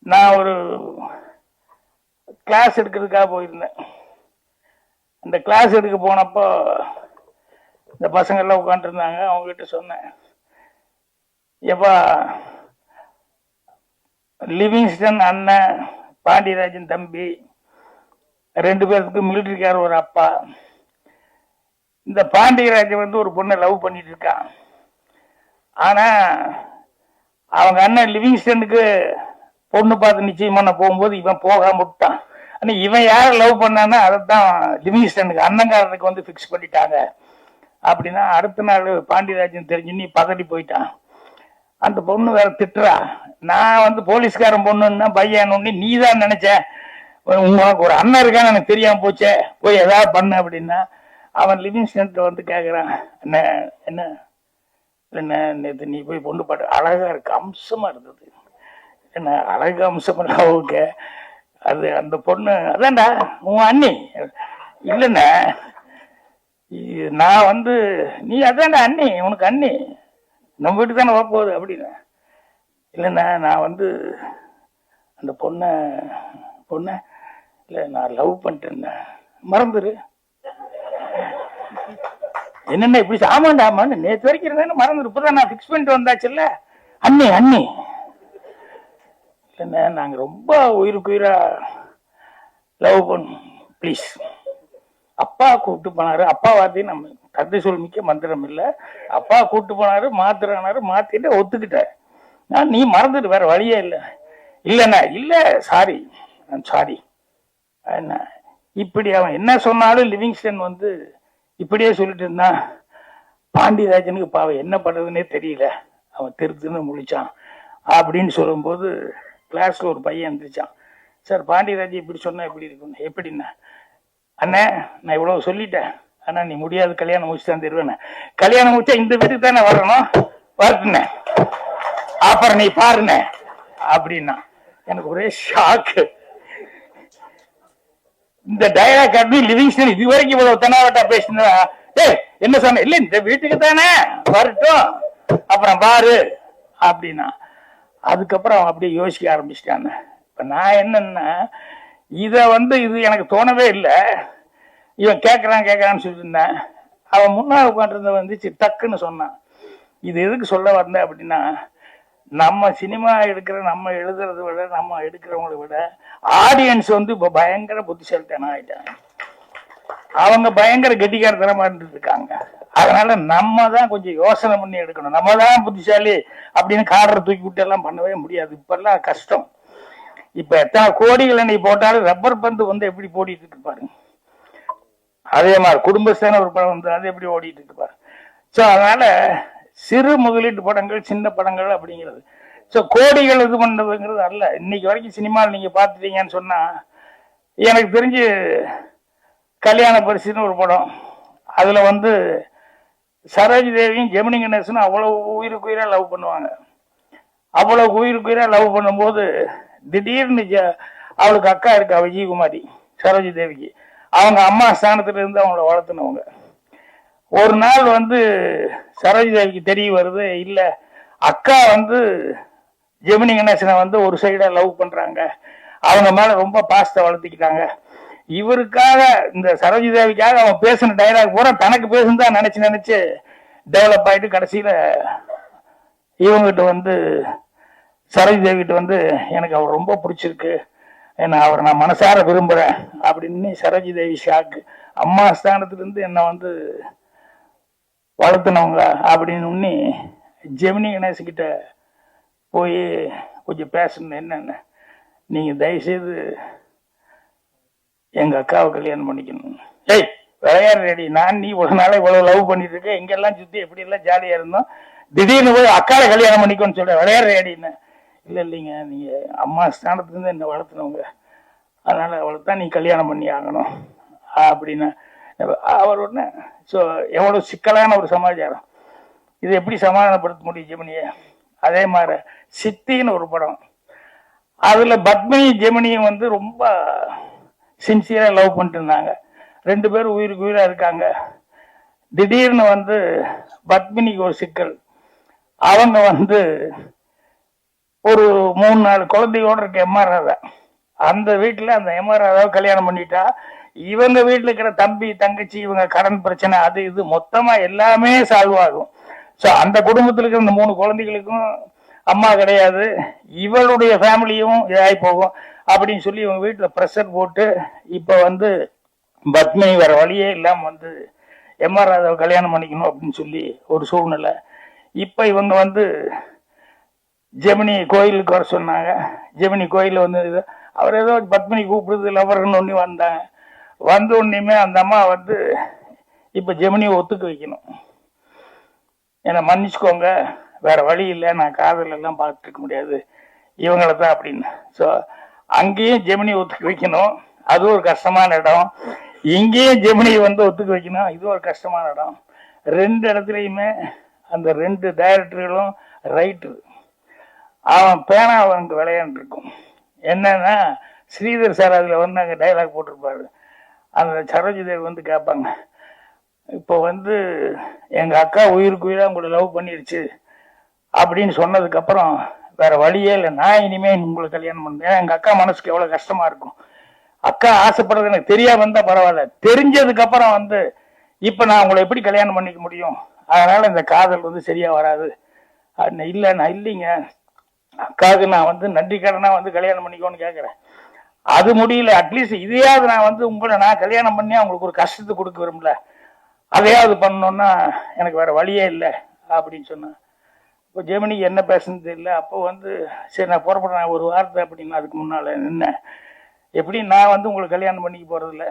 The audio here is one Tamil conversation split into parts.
நான் ஒரு கிளாஸ் எடுக்கிறதுக்காக போயிருந்தேன். அந்த கிளாஸ் எடுக்க போனப்போ இந்த பசங்கள்லாம் உட்காந்துருந்தாங்க. அவங்ககிட்ட சொன்னேன், எப்பா லிவிங்ஸ்டன் அண்ணன், பாண்டியராஜன் தம்பி, 2 பேருக்கு மிலிட்டரிக்கார ஒரு அப்பா. இந்த பாண்டியராஜன் வந்து ஒரு பொண்ணை லவ் பண்ணிட்டு இருக்கான். ஆனா அவங்க அண்ணன் லிவிங்ஸ்டனுக்கு பொண்ணு பார்த்து நிச்சயம் பண்ண போகும்போது இவன் போகாம விட்டான். ஆனா இவன் யார லவ் பண்ணான்னா அதைத்தான் லிவிங்ஸ்டனுக்கு அண்ணங்காரனுக்கு வந்து பிக்ஸ் பண்ணிட்டாங்க. அப்படின்னா அடுத்த நாள் பாண்டியராஜன் தெரிஞ்சு நீ பதறி போயிட்டான். அந்த பொண்ணு வேற திட்டுறா, நான் வந்து போலீஸ்காரன் பொண்ணுன்னா பையன் நீ தான் நினைச்ச, உங்களுக்கு ஒரு அண்ணன் இருக்கான்னு எனக்கு தெரியாம போச்சே, போய் ஏதாவது பண்ண அப்படின்னா அவன் லிவிங்ஸ்டன் வந்து கேட்கறான், என்ன என்ன என்ன நேற்று நீ போய் பொண்ணு பாட்டு அழகா இருக்கு, அம்சமா இருந்தது, என்ன அழகு அம்சம் ஓகே, அது அந்த பொண்ணு அதான்டா உன் அண்ணி இல்லைண்ணா, நான் வந்து நீ அதான்டா அண்ணி, உனக்கு அண்ணி நம்ம வீட்டுக்கு தானே வரப்போகுது அப்படின்னு. இல்லைண்ணா நான் வந்து அந்த பொண்ணை இல்லை நான் லவ் பண்ணிட்டேன், மறந்துரு. என்னென்ன இப்படி ஆமாண்டா ஆமாண்டு நேற்று வரைக்கும் இருந்தேன்னு மறந்துரு, இப்போதான் நான் ஃபிக்ஸ் பண்ணிட்டு வந்தாச்சு இல்ல அண்ணி அண்ணி. இல்லைண்ணா நாங்கள் ரொம்ப உயிருக்கு உயிரா லவ் பண்ணோம், ப்ளீஸ். அப்பா கூப்பிட்டு போனாரு, அப்பா வார்த்தையும் நம்ம தந்தை சொல் மிக்க மந்திரம் இல்லை, அப்பா கூப்பிட்டு போனாரு, மாத்துறானாரு, மாத்திட்டு ஒத்துக்கிட்டேன். நான் நீ மறந்துட்டு வேற வழியே இல்லை. இல்லைண்ணா இல்லை சாரி சாரி. என்ன இப்படி அவன் என்ன சொன்னாலும் லிவிங்ஸ்டன் வந்து இப்படியே சொல்லிட்டு இருந்தான். பாண்டியராஜனுக்கு பாவம் என்ன பண்றதுன்னே தெரியல, அவன் திருத்துன்னு முழிச்சான். அப்படின்னு சொல்லும்போது கிளாஸ்ல ஒரு பையன் இருந்துச்சான், சார் பாண்டியராஜ் இப்படி சொன்னா எப்படி இருக்கும். எப்படின்னா, அண்ணே நான் இவ்வளவு சொல்லிட்டேன், ஆனா நீ முடியாது, கல்யாணம் முடிச்சு தான் தருவேன். கல்யாணம் முடிச்சா இந்த வீட்டுக்கு தானே வரணும், வரட்டுனே, அப்புறம் நீ பாருண்ணே அப்படின்னா. எனக்கு ஒரே ஷாக்கு. இந்த டயலாக் அப்படி லிவிங்ஸ்டன் இது வரைக்கும் இவ்வளவு தெனாவட்டா பேசினா, என்ன சொன்ன, இல்ல இந்த வீட்டுக்கு தானே வரட்டும் அப்புறம் பாரு அப்படின்னா. அதுக்கப்புறம் அவன் அப்படியே யோசிக்க ஆரம்பிச்சிட்டான். இப்ப நான் என்னன்னா, இத வந்து இது எனக்கு தோணவே இல்லை, இவன் கேட்கறான்னு சொல்லிட்டு இருந்தேன். அவன் முன்னாள் உட்காந்துருந்த வந்துச்சு டக்குன்னு சொன்னான், இது எதுக்கு சொல்ல வந்த அப்படின்னா, நம்ம சினிமா எடுக்கிற நம்ம எழுதுறத விட நம்ம எடுக்கிறவங்களை விட ஆடியன்ஸ் வந்து இப்ப பயங்கர புத்திசாலித்தனம் ஆயிட்டாங்க, அவங்க பயங்கர கெட்டிக்காரத்தனமா இருக்காங்க. அதனால நம்ம தான் கொஞ்சம் யோசனை பண்ணி எடுக்கணும், நம்ம தான் புத்திசாலி அப்படின்னு காடரை தூக்கி விட்டு எல்லாம் பண்ணவே முடியாது, இப்ப எல்லாம் கஷ்டம். இப்ப எத்தனை கோடிகள் நீ போட்டாலும் ரப்பர் பந்து வந்து எப்படி போடிட்டு இருக்கு பாருங்க. அதே மாதிரி குடும்பஸ்தான ஒரு படம் வந்து அது எப்படி ஓடிட்டு இருக்கு பாருங்க. சோ அதனால சிறு முதலீட்டு படங்கள், சின்ன படங்கள் அப்படிங்கிறது, ஸோ கோடிகள் இது பண்றதுங்கிறது அல்ல. இன்னைக்கு வரைக்கும் சினிமாவில் நீங்க பார்த்துட்டீங்கன்னு சொன்னா, எனக்கு தெரிஞ்சு கல்யாண பரிசுன்னு ஒரு படம், அதுல வந்து சரோஜ் தேவியும் ஜெமினி கணேசனும் அவ்வளவு உயிருக்கு உயிரா லவ் பண்ணுவாங்க. அவ்வளவு உயிருக்கு உயிரா லவ் பண்ணும்போது திடீர்னு அவளுக்கு அக்கா இருக்கா விஜயகுமாரி, சரோஜ் தேவிக்கு, அவங்க அம்மா ஸ்தானத்துல இருந்து அவங்கள வளர்த்துனவங்க. ஒரு நாள் வந்து சரோஜ் தேவிக்கு தெரிய வருது, இல்ல அக்கா வந்து ஜெமினி கணேசனை வந்து ஒரு சைடா லவ் பண்றாங்க, அவங்க மேல ரொம்ப பாசத்தை வளர்த்திக்கிட்டாங்க. இவருக்காக இந்த சரோஜ் தேவிக்காக அவன் பேசின டைலாக் பூரா தனக்கு பேசுனதான் நினைச்சு டெவலப் ஆயிட்டு கடைசியில இவங்கிட்ட வந்து சரோஜ் தேவிகிட்ட வந்து எனக்கு அவர் ரொம்ப பிடிச்சிருக்கு, என்ன அவரை நான் மனசார விரும்புறேன் அப்படின்னு சரோஜ் தேவி ஷாக்கு. அம்மா ஸ்தானத்துல இருந்து என்ன வந்து வளர்த்துனவங்க அப்படின்னு ஜெமினி கணேசன் கிட்ட போய் கொஞ்சம் பேசணும், என்னென்ன நீங்க தயவுசெய்து எங்க அக்காவை கல்யாணம் பண்ணிக்கணும். ஏய் விளையாடு ரெடி, நான் நீ ஒரு நாளை இவ்வளவு லவ் பண்ணிட்டு இருக்கேன், எங்கெல்லாம் சுத்தி எப்படி எல்லாம் ஜாலியா இருந்தோம், திடீர்னு போய் அக்காவை கல்யாணம் பண்ணிக்கோன்னு சொல்ற, விளையாடு ரெடின்னு. இல்ல இல்லைங்க, நீங்க அம்மா ஸ்தானத்துல இருந்து என்ன வளர்த்துனவங்க, அதனால அவளை தான் நீ கல்யாணம் பண்ணி ஆகணும் அப்படின்னு அவர் ஒண்ணு. ஸோ எவ்வளவு சிக்கலான ஒரு சமாச்சாரம், இது எப்படி சமாதானப்படுத்த முடியும் ஜெமினிய. அதே மாதிரி சித்தின்னு ஒரு படம், அதுல பத்மினி ஜெமினியும் வந்து ரொம்ப சின்சியரா லவ் பண்ணிட்டு இருந்தாங்க, 2 பேரும் உயிருக்கு உயிரா இருக்காங்க. திடீர்னு வந்து பத்மினிக்கு ஒரு சிக்கல், அவங்க வந்து ஒரு 3-4 குழந்தையோட இருக்க எம்ஆர் ராதா. அந்த வீட்டுல அந்த எம்ஆர் ராதாவை கல்யாணம் பண்ணிட்டா இவங்க வீட்டுல இருக்கிற தம்பி தங்கச்சி இவங்க கடன் பிரச்சனை அது இது மொத்தமா எல்லாமே சால்வ் ஆகும். சோ அந்த குடும்பத்துல இருக்கிற இந்த 3 குழந்தைகளுக்கும் அம்மா கிடையாது, இவளுடைய ஃபேமிலியும் இதாகி போகும் அப்படின்னு சொல்லி இவங்க வீட்டுல ப்ரெஷர் போட்டு இப்ப வந்து பத்மினி வேற வழியே இல்லாம வந்து எம்ஆர் ராதாவை கல்யாணம் பண்ணிக்கணும் அப்படின்னு சொல்லி ஒரு சூழ்நிலை. இப்ப இவங்க வந்து ஜெமினி கோயிலுக்கு வர சொன்னாங்க. ஜெமினி கோயில் வந்து அவர் ஏதோ பத்மினி கூப்பிடுறது லவர்னு ஒண்ணு வந்தாங்க. வந்த உடனேயுமே அந்த அம்மா வந்து இப்ப ஜெமினியை ஒத்துக்க வைக்கணும், என்னை மன்னிச்சுக்கோங்க, வேற வழி இல்லை, நான் காதல் எல்லாம் பார்த்துட்டு இருக்க முடியாது இவங்களை தான் அப்படின்னு. ஸோ அங்கேயும் ஜெமினி ஒத்துக்க வைக்கணும், அது ஒரு கஷ்டமான இடம். இங்கேயும் ஜெமினியை வந்து ஒத்துக்க வைக்கணும், இது ஒரு கஷ்டமான இடம். 2 இடத்துலையுமே அந்த 2 டைரக்டர்களும் ரைட்டர். அவன் பேனா அவனுக்கு விளையாண்டு இருக்கும். என்னன்னா ஸ்ரீதர் சார் அதுல வந்து அங்கே டைலாக் போட்டிருப்பாரு. அந்த சரோஜி தேவி வந்து கேட்பாங்க, இப்போ வந்து எங்க அக்கா உயிருக்கு உயிரா உங்களை லவ் பண்ணிருச்சு அப்படின்னு சொன்னதுக்கு அப்புறம் வேற வழியே இல்லை, நான் இனிமே உங்களை கல்யாணம் பண்ணேன். எங்க அக்கா மனசுக்கு எவ்வளவு கஷ்டமா இருக்கும். அக்கா ஆசைப்படுறது எனக்கு தெரியாம வந்தா பரவாயில்ல, தெரிஞ்சதுக்கு அப்புறம் வந்து இப்ப நான் உங்களை எப்படி கல்யாணம் பண்ணிக்க முடியும், அதனால இந்த காதல் வந்து சரியா வராது. இல்ல நான் இல்லைங்க, அக்காவுக்கு நான் வந்து நன்றி கடனா வந்து கல்யாணம் பண்ணிக்கோன்னு கேட்கறேன், அது முடியல, அட்லீஸ்ட் இதையாவது நான் வந்து உங்களை நான் கல்யாணம் பண்ணி அவங்களுக்கு ஒரு கஷ்டத்தை கொடுக்க விரும்பல, அதையாவது பண்ணணும்னா எனக்கு வேற வழியே இல்லை அப்படின்னு சொன்னேன். இப்போ ஜெமினிக்கு என்ன பேசுனது தெரியல. அப்போ வந்து சரி நான் புறப்படுறேன் ஒரு வார்த்தை அப்படின்னு அதுக்கு முன்னால நின்ன, எப்படி நான் வந்து உங்களுக்கு கல்யாணம் பண்ணிக்க போறதில்ல,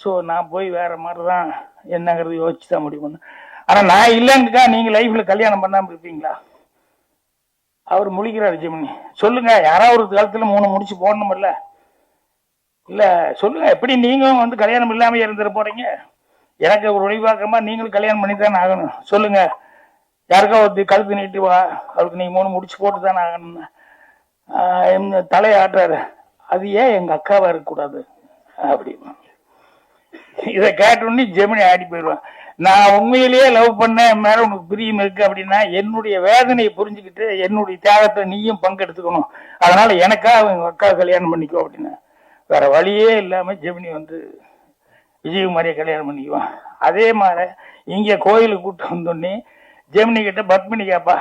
ஸோ நான் போய் வேற மாதிரி தான் என்னங்கிறது யோசிச்சு தான் முடிவு பண்ணேன். ஆனால் நான் இல்லைங்கக்கா நீங்க லைஃப்ல கல்யாணம் பண்ணாமல் இருப்பீங்களா? அவர் முழிக்கிறாரு ஜெமினி. சொல்லுங்க, யாராவது ஒரு காலத்துல 3 முடிச்சு போடணும் இல்ல, இல்ல சொல்லுங்க, எப்படி நீங்களும் வந்து கல்யாணம் இல்லாம இருந்துட போறீங்க, எனக்கு ஒரு ஒளிவாக்கமா நீங்களும் கல்யாணம் பண்ணி தானே ஆகணும், சொல்லுங்க, யாருக்கா ஒரு கழுத்து நீட்டு வா, அவருக்கு நீங்க 3 முடிச்சு போட்டு தானே ஆகணும்னு தலையை ஆட்டுறாரு. அது ஏன் எங்க அக்காவா இருக்கக்கூடாது அப்படின்னா, இதை கேட்டோன்னே ஜெமினி ஆடி போயிடுவான். நான் உண்மையிலேயே லவ் பண்ண மேல உனக்கு பிரியம் இருக்கு அப்படின்னா என்னுடைய வேதனையை புரிஞ்சுக்கிட்டு என்னுடைய தியாகத்தை நீயும் பங்கெடுத்துக்கணும், அதனால எனக்கா அவங்க அக்கா கல்யாணம் பண்ணிக்கோ அப்படின்னா வேற வழியே இல்லாம ஜெமினி வந்து விஜயகுமாரியை கல்யாணம் பண்ணிக்குவான். அதே மாதிரி இங்க கோயிலுக்கு கூப்பிட்டு வந்தோடனே ஜெமினி கிட்ட பத்மினி கேப்பா,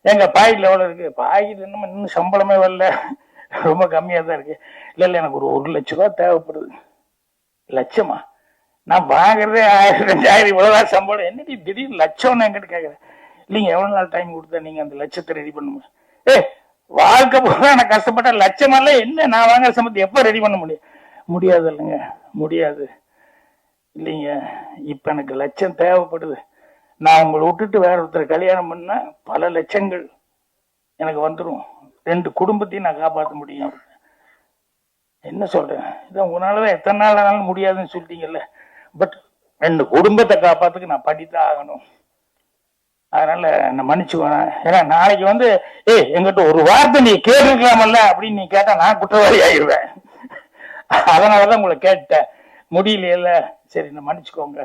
எங்க பாக்கெட்ல எவ்வளவு இருக்கு, பாக்கெட் இன்னும் சம்பளமே வரல, ரொம்ப கம்மியா தான் இருக்கு. இல்ல இல்ல எனக்கு ஒரு 1 லட்சம் ரூபாய் தேவைப்படுது. லட்சமா? நான் வாங்குறதே 1000-2000 இவ்வளவுதான் சம்பளம், என்னடி திடீர்னு லட்சம்னு என்கிட்ட கேட்கறேன். இல்லைங்க எவ்வளவு நாள் டைம் கொடுத்தா நீங்க அந்த லட்சத்தை ரெடி பண்ணுங்க. வாழ்க்கை போல நான் கஷ்டப்பட்ட லட்சமால என்ன, நான் வாங்குற சம்பளத்தை எப்ப ரெடி பண்ண முடியும்? முடியாது இல்லைங்க, முடியாது. இல்லைங்க இப்ப எனக்கு லட்சம் தேவைப்படுது, நான் உங்களை விட்டுட்டு வேற ஒருத்தர் கல்யாணம் பண்ணா பல லட்சங்கள் எனக்கு வந்துடும், 2 குடும்பத்தையும் நான் காப்பாற்ற முடியும். என்ன சொல்றேன், இதான் உங்களாலதான் எத்தனை நாள் ஆனாலும் முடியாதுன்னு சொல்லிட்டீங்கல்ல, பட் 2 குடும்பத்தை காப்பாத்துக்கு நான் படித்தான் ஆகணும், அதனால நான் மன்னிச்சுக்கோங்க. ஏன்னா நாளைக்கு வந்து எங்கிட்ட ஒரு வார்த்தை நீ கேட்டுருக்கலாமல்ல அப்படின்னு நீ கேட்டா நான் குற்றவாளி ஆயிடுவேன், அதனாலதான் உங்களை கேட்டேன், முடியல, சரி நான் மன்னிச்சுக்கோங்க,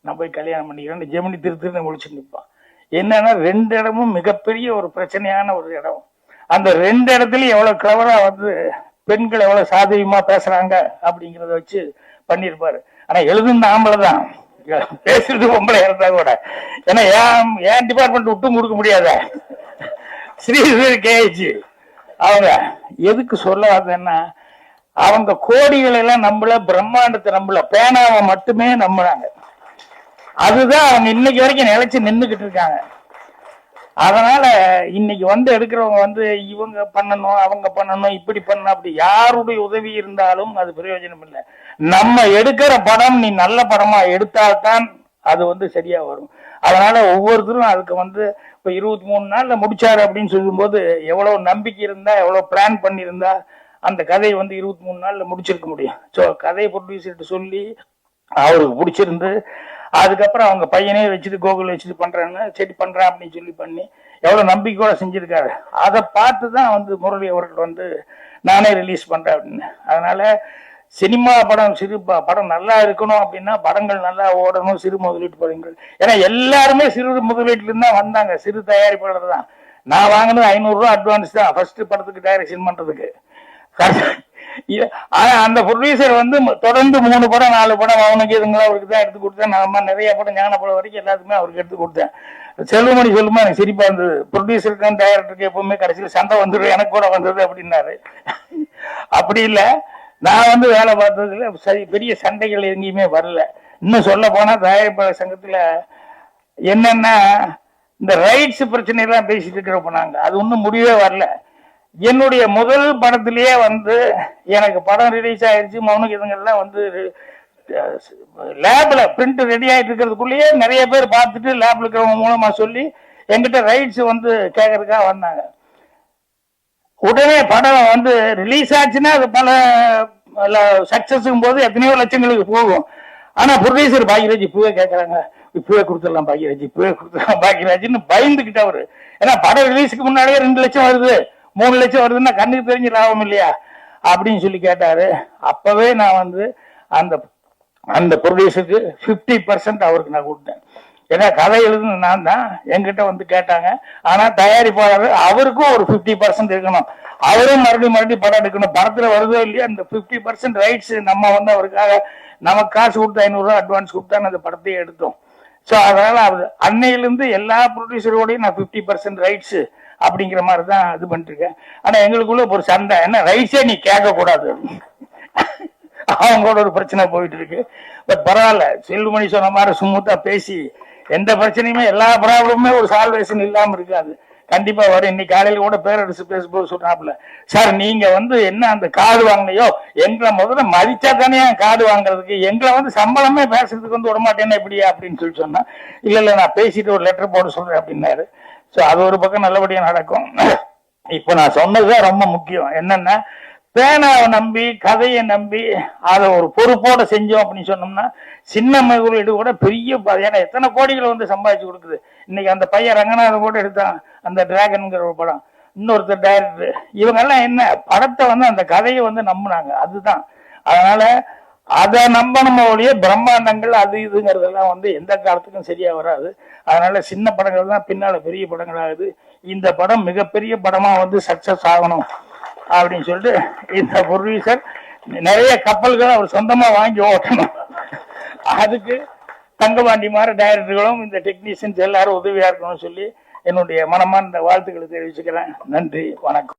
நான் போய் கல்யாணம் பண்ணிக்கிறேன். ஜெமினி திருன்னு முடிச்சு நிற்பான். என்னன்னா 2 இடமும் மிகப்பெரிய ஒரு பிரச்சனையான ஒரு இடம். அந்த 2 இடத்துலயும் எவ்வளவு கிளவரா வந்து பெண்கள் எவ்வளவு சாதகமா பேசுறாங்க அப்படிங்கறத வச்சு பண்ணிருப்பாரு. ஆனா எழுதுன ஆம்பளைதான், பேசுறது பொம்பளை இருந்தா கூட, ஏன்னா ஏன் டிபார்ட்மெண்ட் விட்டும் கொடுக்க முடியாத ஸ்ரீதர் கேஜி அவங்க எதுக்கு சொல்ல வந்தேன்னா, அவங்க கோடிகள் எல்லாம் நம்பல, பிரம்மாண்டத்தை நம்பல, பேனாவை மட்டுமே நம்புறாங்க. அதுதான் அவங்க இன்னைக்கு வரைக்கும் நிலைச்சு நின்றுகிட்டு இருக்காங்க. அதனால இன்னைக்கு வந்து எடுக்கிறவங்க வந்து இவங்க பண்ணணும் அவங்க பண்ணணும் இப்படி பண்ணணும் அப்படி யாருடைய உதவி இருந்தாலும் அது பிரயோஜனம் இல்லை. நம்ம எடுக்கிற படம் நீ நல்ல படமா எடுத்தால்தான் அது வந்து சரியா வரும். அதனால ஒவ்வொருத்தரும் அதுக்கு வந்து இப்ப 23 நாள்ல முடிச்சாரு அப்படின்னு சொல்லும் போது எவ்வளவு நம்பிக்கை இருந்தா எவ்வளவு பிளான் பண்ணியிருந்தா அந்த கதையை வந்து 23 நாள்ல முடிச்சிருக்க முடியும். ஸோ கதை ப்ரொடியூசர்கிட்ட சொல்லி அவருக்கு பிடிச்சிருந்து அதுக்கப்புறம் அவங்க பையனே வச்சுட்டு கோகுல் வச்சுட்டு பண்றாங்க, சரி பண்றேன் அப்படின்னு சொல்லி பண்ணி எவ்வளவு நம்பிக்கையோட செஞ்சிருக்காரு. அதை பார்த்து தான் வந்து முரளி அவர்கள் வந்து நானே ரிலீஸ் பண்றேன் அப்படின்னு. அதனால சினிமா படம் சிறு படம் நல்லா இருக்கணும் அப்படின்னா படங்கள் நல்லா ஓடணும், சிறு முதலீட்டு படங்கள். ஏன்னா எல்லாருமே சிறு முதலீட்டுல இருந்தா வந்தாங்க, சிறு தயாரிப்பாளர் தான். நான் வாங்கினது 500 ரூபா அட்வான்ஸ் தான் ஃபர்ஸ்ட் படத்துக்கு டைரக்ஷன் பண்றதுக்கு. ஆனா அந்த ப்ரொடியூசர் வந்து தொடர்ந்து 3 படம் 4 படம் அவனுக்கு இதுங்களா அவருக்கு தான் எடுத்து கொடுத்தேன். நான் நிறைய படம் ஞான படம் வரைக்கும் எல்லாத்துக்குமே அவருக்கு எடுத்து கொடுத்தேன். செல்வமணி சொல்லுமா எனக்கு சிரிப்பா இருந்தது, ப்ரொடியூசருக்கும் டைரக்டருக்கு எப்பவுமே கடைசியில் சண்டை வந்துடும், எனக்கு கூட வந்தது அப்படின்னாரு. அப்படி இல்லை, நான் வந்து வேலை பார்த்ததுல சரி பெரிய சண்டைகள் எங்கேயுமே வரல. இன்னும் சொல்ல போனா தயாரிப்பாளர் சங்கத்துல என்னன்னா இந்த ரைட்ஸ் பிரச்சனை எல்லாம் பேசிட்டு இருக்கிறப்ப நாங்க அது ஒன்றும் முடிவே வரல. என்னுடைய முதல் படத்திலேயே வந்து எனக்கு படம் ரிலீஸ் ஆயிடுச்சு, மௌனுக்கு இதுங்கெல்லாம் வந்து லேப்ல பிரிண்ட் ரெடி ஆயிட்டு இருக்கிறதுக்குள்ளேயே நிறைய பேர் பார்த்துட்டு லேப்ல இருக்கிறவங்க மூலமா சொல்லி எங்கிட்ட ரைட்ஸ் வந்து கேட்கறதுக்காக வந்தாங்க. உடனே படம் வந்து ரிலீஸ் ஆச்சுன்னா அது பல சக்சஸும் போது எத்தனையோ லட்சங்களுக்கு போகும். ஆனா ப்ரொடியூசர் பாக்யராஜ் இப்பவே கேட்கறாங்க, இப்பவே கொடுத்துடலாம் பாக்யராஜ், இப்பவே கொடுத்துடலாம் பாக்யராஜ்னு பயந்துகிட்ட அவரு. ஏன்னா படம் ரிலீஸுக்கு முன்னாடியே 2 லட்சம் வருது, 3 லட்சம் வருதுன்னா கண்ணுக்கு தெரிஞ்சு லாபம் இல்லையா அப்படின்னு சொல்லி கேட்டாரு. அப்பவே நான் வந்து அந்த அந்த ப்ரொடியூசருக்கு 50% அவருக்கு நான் கொடுத்தேன். ஏன்னா கதை எழுதுன்னு நான் தான், என்கிட்ட வந்து கேட்டாங்க. ஆனா தயாரிப்பாளர் அவருக்கும் ஒரு 50% இருக்கணும், அவரும் மறுபடியும் படம் எடுக்கணும். படத்துல வருதோ இல்லையா அந்த 50% ரைட்ஸ் நம்ம வந்து அவருக்காக நமக்கு காசு கொடுத்து 500 ரூபா அட்வான்ஸ் கொடுத்தா அந்த படத்தையே எடுத்தோம். ஸோ அதனால அவர் அன்னையிலிருந்து எல்லா ப்ரொடியூசரோடையும் நான் 50% ரைட்ஸ் அப்படிங்கிற மாதிரி தான் இது பண்ணிட்டு இருக்கேன். ஆனா எங்களுக்குள்ள ஒரு சண்டை, என்ன ரைட்ஸே நீ கேட்க கூடாது, அவங்களோட ஒரு பிரச்சனை போயிட்டு இருக்கு. பட் பரவாயில்ல, செல்வமணி சொன்ன மாதிரி சுமூத்தா பேசி எந்த பிரச்சனையுமே எல்லா ப்ராப்ளமுமே ஒரு சால்வேஷன் இல்லாம இருக்காது, கண்டிப்பா வரும். இன்னைக்கு காலையில கூட பேரரசு பேசும்போது சொல்றாப்புல, சார் நீங்க வந்து என்ன அந்த கார்டு வாங்கினையோ எங்களை முதல்ல மதிச்சா தானே கார்டு வாங்குறதுக்கு, எங்களை வந்து சம்பளமே பேசுறதுக்கு வந்து விடமாட்டேன்னா எப்படியா அப்படின்னு சொல்லி சொன்னா, இல்ல இல்ல நான் பேசிட்டு ஒரு லெட்டர் போட சொல்றேன் அப்படின்னாரு. ஸோ அது ஒரு பக்கம் நல்லபடியா நடக்கும். இப்ப நான் சொன்னதுதான் ரொம்ப முக்கியம், என்னன்னா பேனாவை நம்பி கதையை நம்பி அதை ஒரு பொறுப்போட செஞ்சோம் அப்படின்னு சொன்னோம்னா சின்ன முதலீடு கூட பெரிய, ஏன்னா எத்தனை கோடிகளை வந்து சம்பாதிச்சு கொடுக்குது. இன்னைக்கு அந்த பையன் ரங்கநாதன் கூட எடுத்தான் அந்த டிராகன்ங்கிற ஒரு படம், இன்னொருத்தர் டைரக்டர், இவங்க எல்லாம் என்ன படத்தை வந்து அந்த கதையை வந்து நம்பினாங்க, அதுதான். அதனால அதை நம்பணும் ஒழிய பிரம்மாண்டங்கள் அது இதுங்கிறதெல்லாம் வந்து எந்த காலத்துக்கும் சரியா வராது. அதனால சின்ன படங்கள் தான் பின்னால பெரிய படங்கள் ஆகுது. இந்த படம் மிகப்பெரிய படமா வந்து சக்சஸ் ஆகணும் அப்படின்னு சொல்லிட்டு இந்த ப்ரொடியூசர் நிறைய கப்பல்களை அவர் சொந்தமா வாங்கி ஓட்டணும். அதுக்கு தங்கபாண்டி மாதிரி டைரக்டர்களும் இந்த டெக்னீஷியன்ஸ் எல்லாரும் உதவியா இருக்கணும்னு சொல்லி என்னுடைய மனமார்ந்த வாழ்த்துக்களை தெரிவிச்சுக்கிறேன். நன்றி, வணக்கம்.